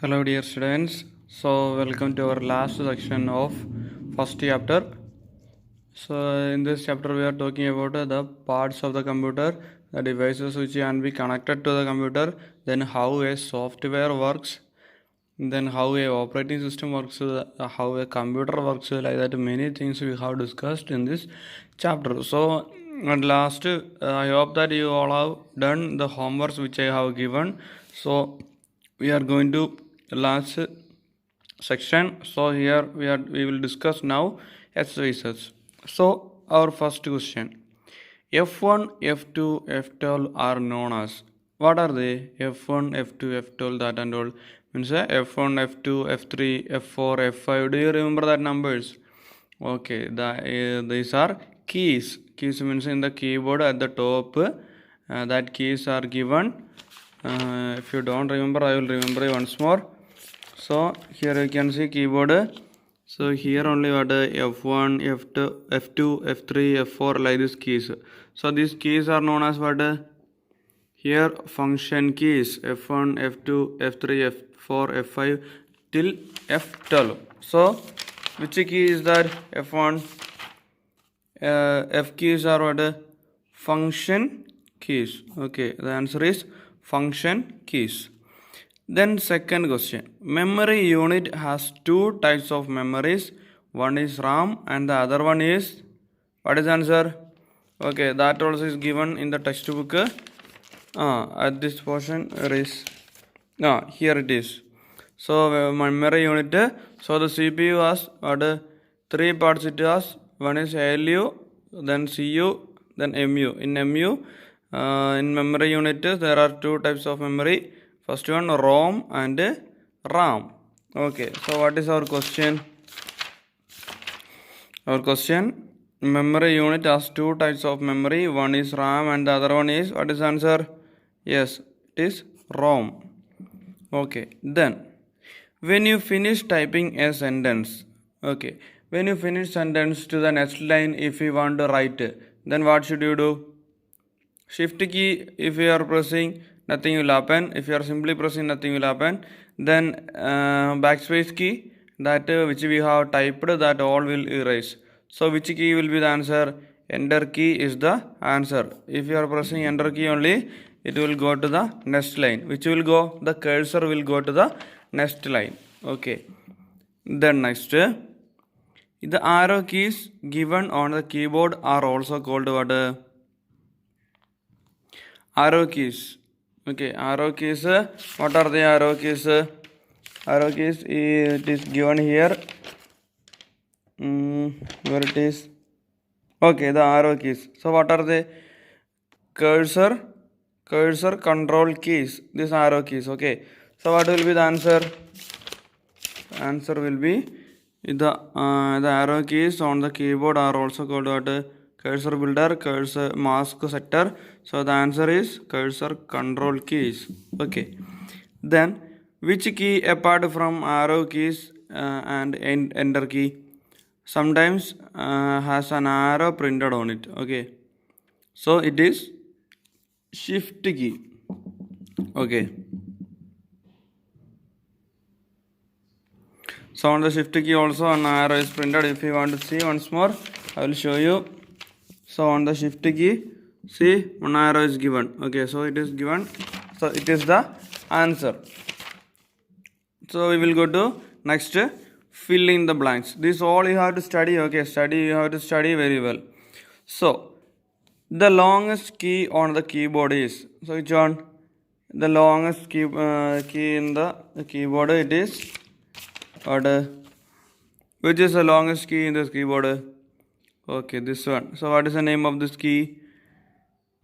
Hello, dear students. So, welcome to our last section of first chapter. So, in this chapter, we are talking about the parts of the computer, the devices which can be connected to the computer, then how a software works, then how a operating system works, how a computer works, like that. Many things we have discussed in this chapter. So, at last, I hope that you all have done the homeworks which I have given. So, we are going to last section. So here we will discuss now exercises. So our first question: F1, F2, F12 are known as, what are they? F1, F2, F12, that and all means F1, F2, F3, F4, F5. Do you remember that numbers? Okay, these are keys. Keys means in the keyboard at the top. That keys are given. If you don't remember, I will remember you once more. So here you can see keyboard. So here only what F1, F2, F2, F3, F4 like these keys. So these keys are known as what? Here function keys F1, F2, F3, F4, F5 till F12. So which key is that? F1. F keys are what? Function keys. Okay, the answer is function keys. Then second question. Memory unit has two types of memories. One is RAM and the other one is, what is the answer? Okay, that also is given in the textbook. At this portion here it is. So memory unit. So the CPU has three parts it has. One is ALU, then CU, then MU. In MU, in memory unit there are two types of memory. First one ROM and RAM. Okay, so what is our question? Our question: memory unit has two types of memory. One is RAM and the other one is, what is the answer? Yes, it is ROM. Okay, then when you finish typing a sentence, okay, when you finish sentence to the next line, if you want to write, then what should you do? Shift key, if you are pressing, nothing will happen. If you are simply pressing, nothing will happen. Then backspace key, that which we have typed, that all will erase. So which key will be the answer? Enter key is the answer. If you are pressing enter key only, it will go to the next line. Which will go? The cursor will go to the next line. Okay. Then next, the arrow keys given on the keyboard are also called what? Arrow keys. Okay, arrow keys. What are the arrow keys? Arrow keys, it is given here. Where it is? Okay, the arrow keys. So what are the? Cursor, control keys. These arrow keys. Okay. So what will be the answer? Answer will be the arrow keys on the keyboard are also called what? Cursor builder, cursor mask setter. So the answer is cursor control keys. Okay. Then which key apart from arrow keys and enter key sometimes has an arrow printed on it? Okay. So it is shift key. Okay. So on the shift key also an arrow is printed. If you want to see once more, I will show you. So on the shift key, see, one arrow is given. Okay, so it is given. So it is the answer. So we will go to next, fill in the blanks. This all you have to study. Okay, you have to study very well. So the longest key on the keyboard is, so which one? The longest key in the keyboard, it is what? Which is the longest key in this keyboard? Okay, this one. So what is the name of this key?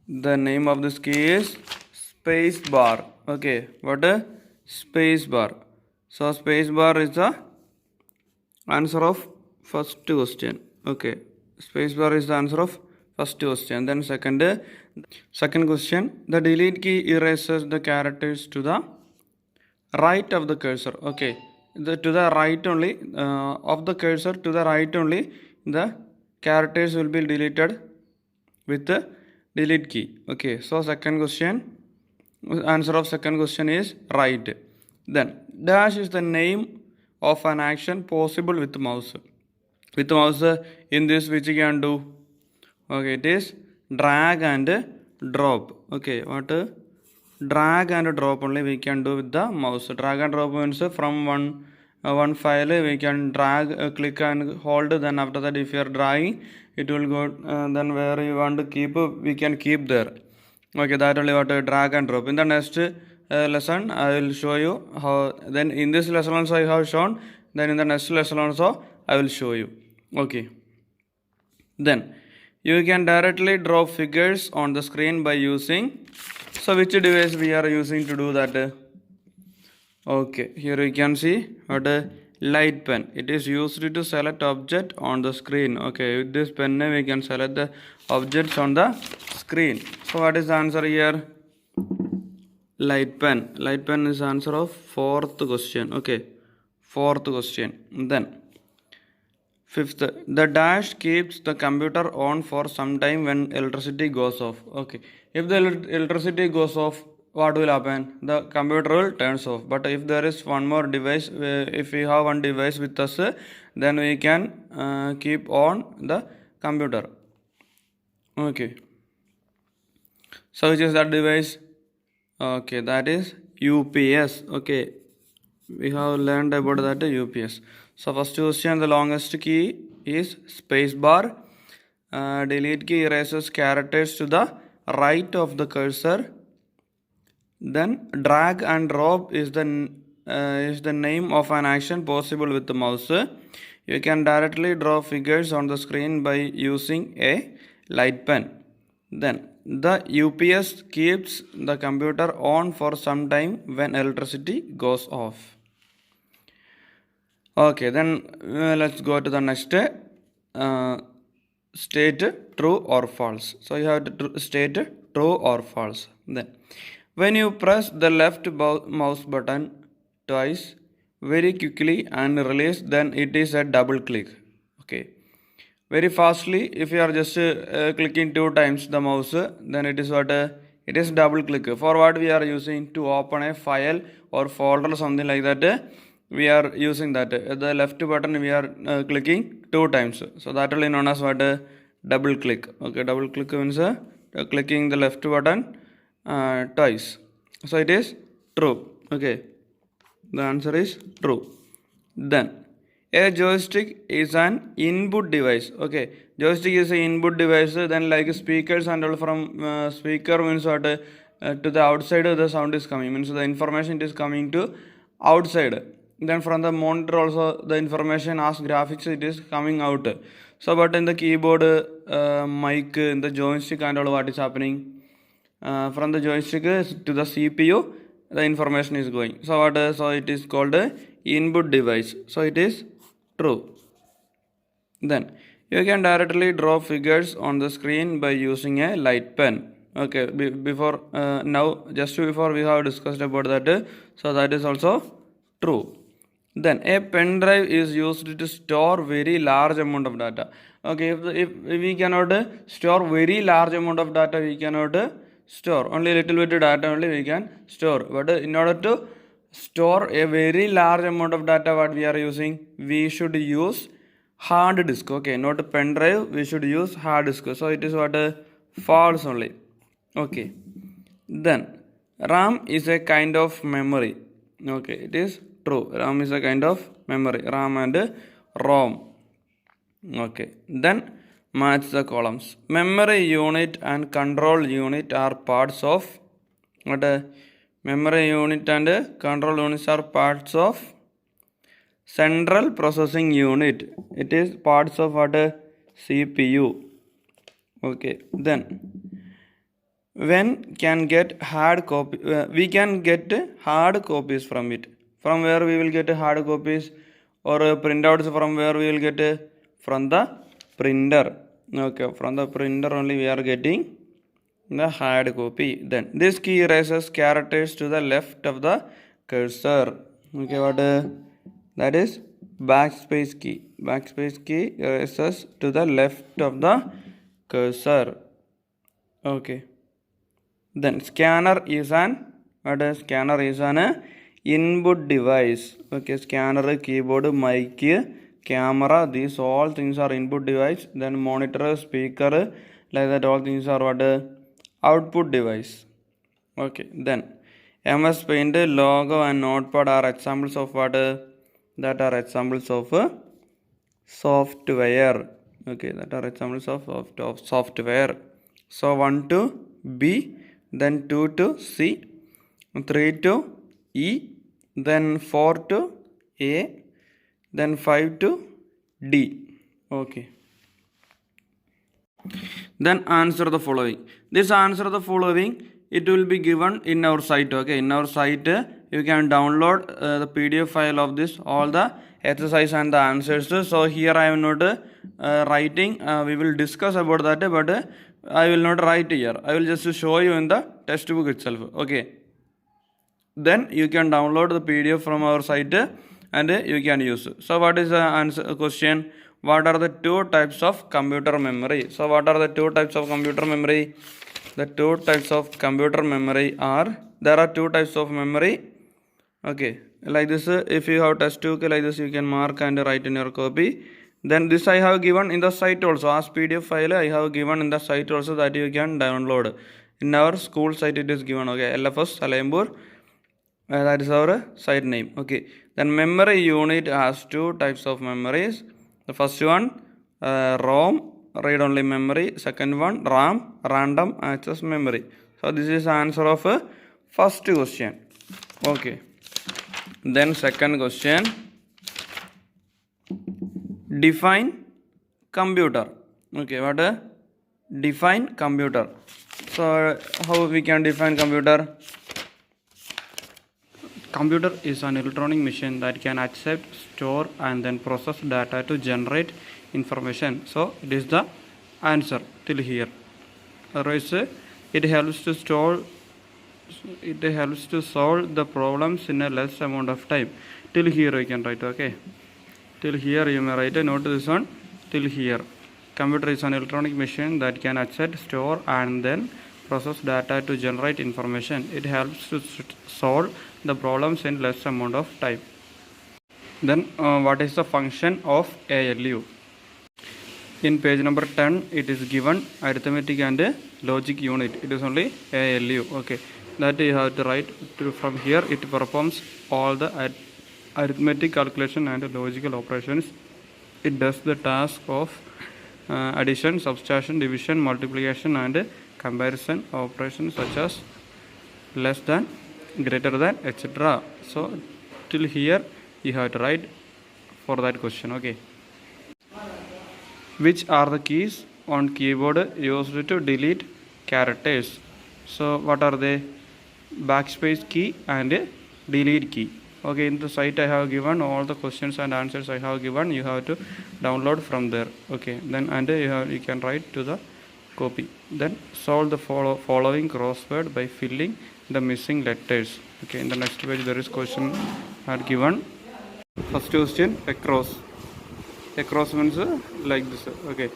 The name of this key is space bar. Okay, what? Space bar. So space bar is the answer of first question. Okay, space bar is the answer of first question. Then second question, the delete key erases the characters to the right of the cursor. Okay, to the right only of the cursor, to the right only the characters will be deleted with the delete key. Okay, so second question, answer of second question is right. Then dash is the name of an action possible with mouse. With mouse, in this which you can do. Okay, it is drag and drop. Okay, what? Drag and drop only we can do with the mouse. Drag and drop means from one file we can drag, click and hold. Then after that, if you are dragging, it will go. Then where you want to keep, we can keep there. Okay, that only what drag and drop. In the next lesson, I will show you how. Then in this lesson also I have shown. Then in the next lesson also I will show you. Okay. Then you can directly draw figures on the screen by using. So which device we are using to do that? Okay, here you can see what a light pen. It is used to select object on the screen. Okay, with this pen we can select the objects on the screen. So what is the answer here? Light pen. Light pen is answer of fourth question. Okay, fourth question. Then fifth, the dash keeps the computer on for some time when electricity goes off. Okay, if the electricity goes off, what will happen? The computer will turns off. But if there is one more device, if we have one device with us, then we can keep on the computer. Okay. So which is that device? Okay, that is UPS. Okay, we have learned about that UPS. So first question, the longest key is spacebar. Delete key erases characters to the right of the cursor. Then drag and drop is the name of an action possible with the mouse. You can directly draw figures on the screen by using a light pen. Then the UPS keeps the computer on for some time when electricity goes off. Okay, then let's go to the next state true or false. So you have to state true or false. Then when you press the left mouse button twice very quickly and release, then it is a double click. Okay, very fastly, if you are just clicking 2 times the mouse, then it is what? It is double click. For what we are using? To open a file or folder or something like that, we are using that. The left button we are clicking 2 times. So that will be known as what? Double click. Okay, double click means clicking the left button twice. So it is true. Okay, the answer is true. Then a joystick is an input device. Okay, joystick is an input device. Then like speakers and all, from speaker means what? To the outside the sound is coming, means the information is coming to outside. Then from the monitor also the information as graphics it is coming out. So but in the keyboard, mic, in the joystick and all, what is happening? From the joystick to the CPU the information is going. So what? So it is called a input device. So it is true. Then you can directly draw figures on the screen by using a light pen. Okay, before now just before we have discussed about that. So that is also true. Then a pen drive is used to store very large amount of data. Okay, if we cannot store very large amount of data, we cannot store only little bit of data only we can store. But in order to store a very large amount of data, what we are using? We should use hard disk. Okay, not a pen drive, we should use hard disk. So it is what? False only. Okay, then RAM is a kind of memory. Okay, it is true. RAM is a kind of memory. RAM and ROM. Okay, then match the columns. Memory unit and control unit are parts of what? Memory unit and control units are parts of central processing unit. It is parts of what? CPU. Okay, then when can get hard copy? We can get hard copies from it. From where we will get hard copies, or printouts from where we will get? From the printer. Okay, from the printer only we are getting the hard copy. Then this key erases characters to the left of the cursor. Okay, what? That is backspace key. Backspace key erases to the left of the cursor. Okay. Then scanner is an input device. Okay, scanner, keyboard, mic, camera, these all things are input device. Then monitor, speaker, like that all things are what? Output device. Okay, then MS Paint, logo and notepad are examples of what? That are examples of software. Okay, that are examples of software. So 1 to B, then 2 to C, 3 to E, then 4 to A, then 5 to D. Okay. Then answer the following. This answer the following, it will be given in our site. Okay, in our site you can download the PDF file of this, all the exercise and the answers. So here I am not writing. We will discuss about that, but I will not write here. I will just show you in the textbook itself. Okay. Then you can download the PDF from our site and you can use. So what is the answer question? What are the two types of computer memory? So what are the two types of computer memory? The two types of computer memory are, there are two types of memory. Okay, like this, if you have textbook like this, you can mark and write in your copy. Then this I have given in the site also, as PDF file I have given in the site also, that you can download. In our school site it is given. Okay, LFS Salembur. That is our site name. Okay, then memory unit has two types of memories. The first one ROM, read only memory. Second one RAM, random access memory. So this is the answer of first question. Okay, then second question, define computer. Okay, what define computer? So how we can define computer? Computer is an electronic machine that can accept, store and then process data to generate information. So it is the answer till here. Otherwise it helps to solve the problems in a less amount of time. Till here you can write. Okay, till here you may write. Note this one, till here. Computer is an electronic machine that can accept, store and then process data to generate information. It helps to solve the problems in less amount of time. Then what is the function of ALU? In page number 10 it is given arithmetic and logic unit. It is only ALU. Okay, that you have to write from here. It performs all the arithmetic calculation and logical operations. It does the task of addition, subtraction, division, multiplication and comparison operations such as less than, greater than, etc. So till here you have to write for that question. Okay, which are the keys on keyboard used to delete characters? So what are they? Backspace key and delete key. Okay, in the site I have given all the questions and answers I have given. You have to download from there. Okay, then and you can write to the copy. Then solve the following crossword by filling the missing letters. Okay, in the next page there is question are given. First question, across. Across means like this. Okay,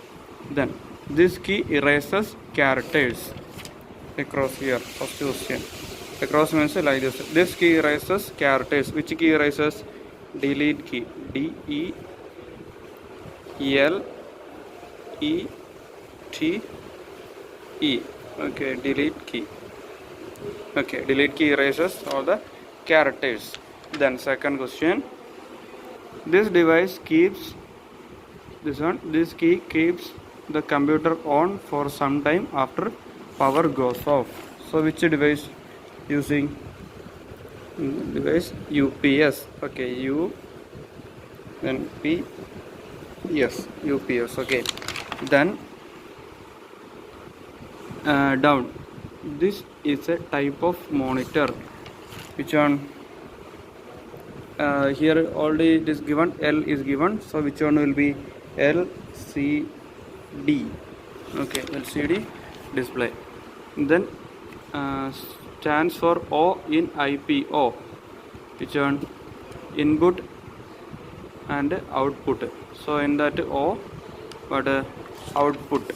then this key erases characters. Across here, first question. Across means like this. This key erases characters. Which key erases? Delete key. D-E-L-E-T-E. Okay, delete key. Okay, delete key erases all the characters. Then second question, this device keeps this key keeps the computer on for some time after power goes off. So which device using? Device UPS. Okay, U then P, yes, UPS. Okay, then down, this is a type of monitor. Which one? Here already it is given, L is given, so which one will be? LCD. Okay, LCD display. Then stands for O in IPO. Which one? Input and output. So in that O, what output.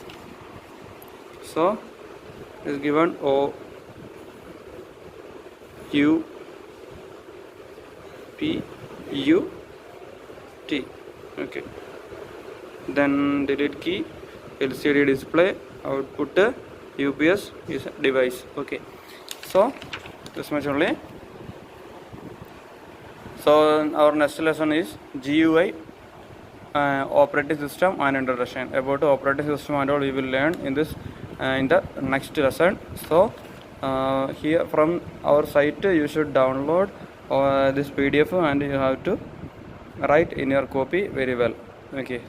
So is given O Q PUT. Okay, then delete key, LCD display, output UPS is device. Okay, so this much only. So our next lesson is GUI, operating system and introduction. About operating system and all we will learn in this in the next lesson. So here from our site you should download this PDF and you have to write in your copy very well. Okay.